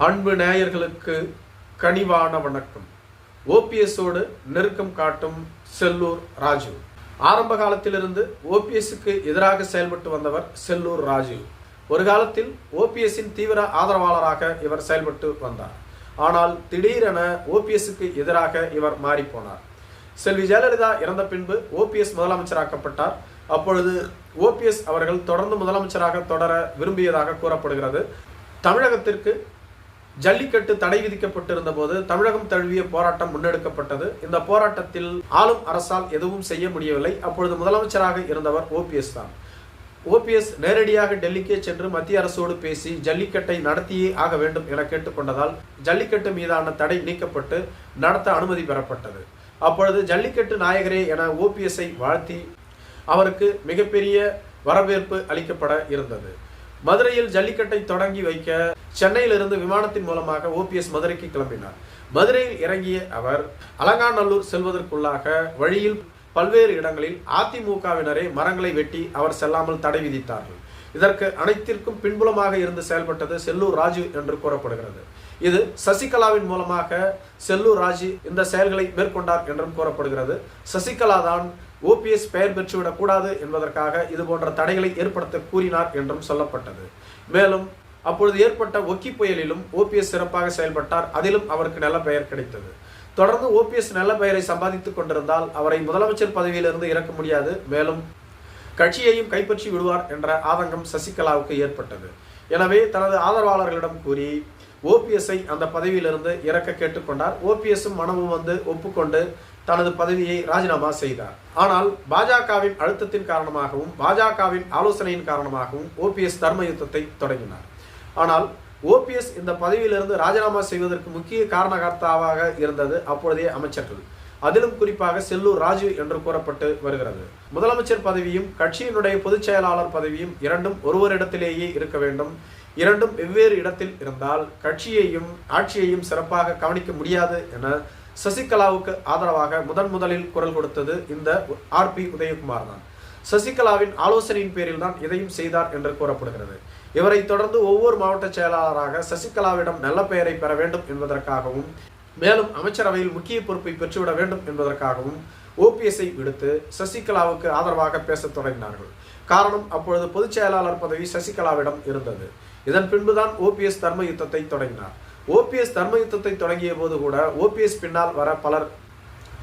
அன்பு நேயர்களுக்கு கனிவான வணக்கம். ஓபிஎஸோடு நெருக்கம் காட்டும் செல்லூர் ராஜு. ஆரம்ப காலத்திலிருந்து ஓபிஎஸ்க்கு எதிராக செயல்பட்டு வந்தவர் செல்லூர் ராஜு. ஒரு காலத்தில் ஓபிஎஸ்ஸின் தீவிர ஆதரவாளராக இவர் செயல்பட்டு வந்தார். ஆனால் திடீரென ஓபிஎஸ்க்கு எதிராக இவர் மாறிப்போனார். செல்வி ஜெயலலிதா இறந்த பின்பு ஓபிஎஸ் முதலமைச்சராக்கப்பட்டார். அப்பொழுது ஓபிஎஸ் அவர்கள் தொடர்ந்து முதலமைச்சராக தொடர விரும்பியதாக கூறப்படுகிறது. தமிழகத்திற்கு ஜல்லிக்கட்டு தடை விதிக்கப்பட்டிருந்த போது தமிழகம் தழுவிய போராட்டம் முன்னெடுக்கப்பட்டது. இந்த போராட்டத்தில் ஆளும் அரசால் எதுவும் செய்ய முடியவில்லை. அப்பொழுது முதலமைச்சராக இருந்தவர் ஓபிஎஸ் தான். ஓபிஎஸ் நேரடியாக டெல்லிக்கே சென்று மத்திய அரசோடு பேசி ஜல்லிக்கட்டை நடத்தியே ஆக வேண்டும் என கேட்டுக்கொண்டதால் ஜல்லிக்கட்டு மீதான தடை நீக்கப்பட்டு நடத்த அனுமதி பெறப்பட்டது. அப்பொழுது ஜல்லிக்கட்டு நாயகரே என ஓபிஎஸ்ஐ வாழ்த்தி அவருக்கு மிகப்பெரிய வரவேற்பு அளிக்கப்பட இருந்தது. மதுரையில் ஜல்லிக்கட்டை தொடங்கி வைக்க சென்னையிலிருந்து விமானத்தின் மூலமாக ஓபிஎஸ் மதுரைக்கு கிளம்பினார். மதுரையில் இறங்கிய அவர் அலங்காநல்லூர் செல்வதற்குள்ளாக வழியில் பல்வேறு இடங்களில் அதிமுகவினரே மரங்களை வெட்டி அவர் செல்லாமல் தடை விதித்தார்கள். இதற்கு அனைத்திற்கும் பின்புலமாக இருந்து செயல்பட்டது செல்லூர் ராஜு என்று கூறப்படுகிறது. இது சசிகலாவின் மூலமாக செல்லூர் ராஜு இந்த செயல்களை மேற்கொண்டார் என்றும் கூறப்படுகிறது. சசிகலா தான் ஓபிஎஸ் பெயர் பெற்றுவிடக் கூடாது என்பதற்காக இது போன்ற தடைகளை ஏற்படுத்த கூறினார் என்றும் சொல்லப்பட்டது. மேலும் அப்பொழுது ஏற்பட்ட ஒக்கி புயலிலும் ஓபிஎஸ் சிறப்பாக செயல்பட்டார். அதிலும் அவருக்கு நல்ல பெயர் கிடைத்தது. தொடர்ந்து ஓபிஎஸ் நல்ல பெயரை சம்பாதித்துக் கொண்டிருந்தால் அவரை முதலமைச்சர் பதவியிலிருந்து இறக்க முடியாது. மேலும் கட்சியையும் கைப்பற்றி விடுவார் என்ற ஆதங்கம் சசிகலாவுக்கு ஏற்பட்டது. எனவே தனது ஆதரவாளர்களிடம் கூறி ஓபிஎஸ்ஐ அந்த பதவியிலிருந்து இறக்க கேட்டுக்கொண்டார். ஓபிஎஸும் மனமும் வந்து ஒப்புக்கொண்டு தனது பதவியை ராஜினாமா செய்தார். ஆனால் பாஜகவின் அழுத்தத்தின் காரணமாகவும் பாஜகவின் ஆலோசனையின் காரணமாகவும் ஓபிஎஸ் தர்ம யுத்தத்தை தொடங்கினார். ஆனால் ஓபிஎஸ் இந்த பதவியிலிருந்து ராஜினாமா செய்வதற்கு முக்கிய காரணகர்த்தாவாக இருந்தது அப்பொழுதைய அமைச்சர்கள். அதிலும் குறிப்பாக செல்லூர் ராஜு என்று கூறப்பட்டு வருகிறது. முதலமைச்சர் பதவியும் கட்சியினுடைய பொதுச் செயலாளர் பதவியும் இரண்டும் ஒருவரிடத்திலேயே இருக்க வேண்டும். இரண்டும் வெவ்வேறு இடத்தில் இருந்தால் கட்சியையும் ஆட்சியையும் சிறப்பாக கவனிக்க முடியாது என சசிகலாவுக்கு ஆதரவாக முதலில் குரல் கொடுத்தது இந்த ஆர்பி உதயகுமார் தான். சசிகலாவின் ஆலோசனையின் பேரில் தான் இதையும் செய்தார் என்று கூறப்படுகிறது. இவரை தொடர்ந்து ஒவ்வொரு மாவட்ட செயலாளராக சசிகலாவிடம் நல்ல பெயரை பெற வேண்டும் என்பதற்காகவும் மேலும் அமைச்சரவையில் முக்கிய பொறுப்பை பெற்றுவிட வேண்டும் என்பதற்காகவும் ஓபிஎஸ்ஐ விடுத்து சசிகலாவுக்கு ஆதரவாக பேசத் தொடங்கினார்கள். காரணம், அப்பொழுது பொதுச் செயலாளர் பதவி சசிகலாவிடம் இருந்தது. இதன் பின்புதான் ஓபிஎஸ் தர்ம யுத்தத்தை தொடங்கினார். ஓபிஎஸ் தர்ம யுத்தத்தை தொடங்கிய போது கூட ஓபிஎஸ் பின்னால் வர பலர்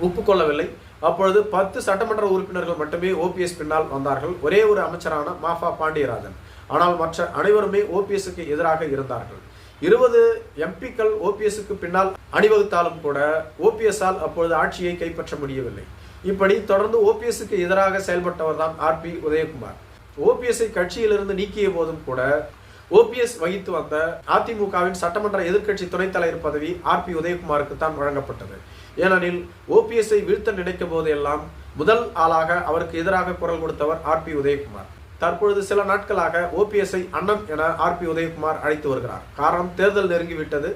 ஒப்புக்கொள்ளவில்லை. அப்பொழுது 10 சட்டமன்ற உறுப்பினர்கள் மட்டுமே ஓபிஎஸ் பின்னால் வந்தார்கள். ஒரே ஒரு அமைச்சரான மாஃபா பாண்டியராஜன். ஆனால் மற்ற அனைவருமே ஓபிஎஸ்க்கு எதிராக இருந்தார்கள். 20 எம்பிக்கள் ஓபிஎஸ்க்கு பின்னால் அணிவகுத்தாலும் கூட ஓபிஎஸ்ஆல் அப்பொழுது ஆட்சியை கைப்பற்ற முடியவில்லை. இப்படி தொடர்ந்து ஓபிஎஸ்க்கு எதிராக செயல்பட்டவர் தான் ஆர்பி உதயகுமார். ஓபிஎஸ்ஐ கட்சியிலிருந்து நீக்கிய போதும் கூட ஓபிஎஸ் வகித்து வந்த அதிமுகவின் சட்டமன்ற எதிர்க்கட்சி துணைத் தலைவர் பதவி ஆர்பி உதயகுமாருக்கு தான் வழங்கப்பட்டது. ஏனெனில் ஓபிஎஸ்ஐ வீழ்த்த நினைக்கும் போதெல்லாம் முதல் ஆளாக அவருக்கு எதிராக குரல் கொடுத்தவர் ஆர்பி உதயகுமார். தற்பொழுது சில நாட்களாக ஓபிஎஸ்ஐ அண்ணன் என ஆர்பி உதயகுமார் அழைத்து வருகிறார். காரணம், தேர்தல் நெருங்கிவிட்டது.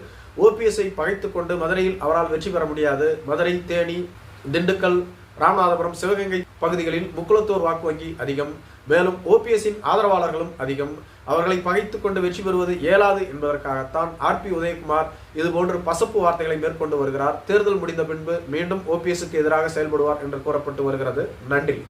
ஓபிஎஸ்ஐ பகைத்துக் கொண்டு மதுரையில் அவரால் வெற்றி பெற முடியாது. மதுரை, தேனி, திண்டுக்கல், ராமநாதபுரம், சிவகங்கை பகுதிகளில் முக்குளத்தூர் வாக்கு வங்கி அதிகம். மேலும் ஓபிஎஸ்ஸின் ஆதரவாளர்களும் அதிகம். அவர்களை பகைத்துக் கொண்டு வெற்றி பெறுவது இயலாது என்பதற்காகத்தான் ஆர்பி உதயகுமார் இதுபோன்று பசப்பு வார்த்தைகளை மேற்கொண்டு வருகிறார். தேர்தல் முடிந்த பின்பு மீண்டும் ஓபிஎஸ்க்கு எதிராக செயல்படுவார் என்று கூறப்பட்டு வருகிறது. நன்றி.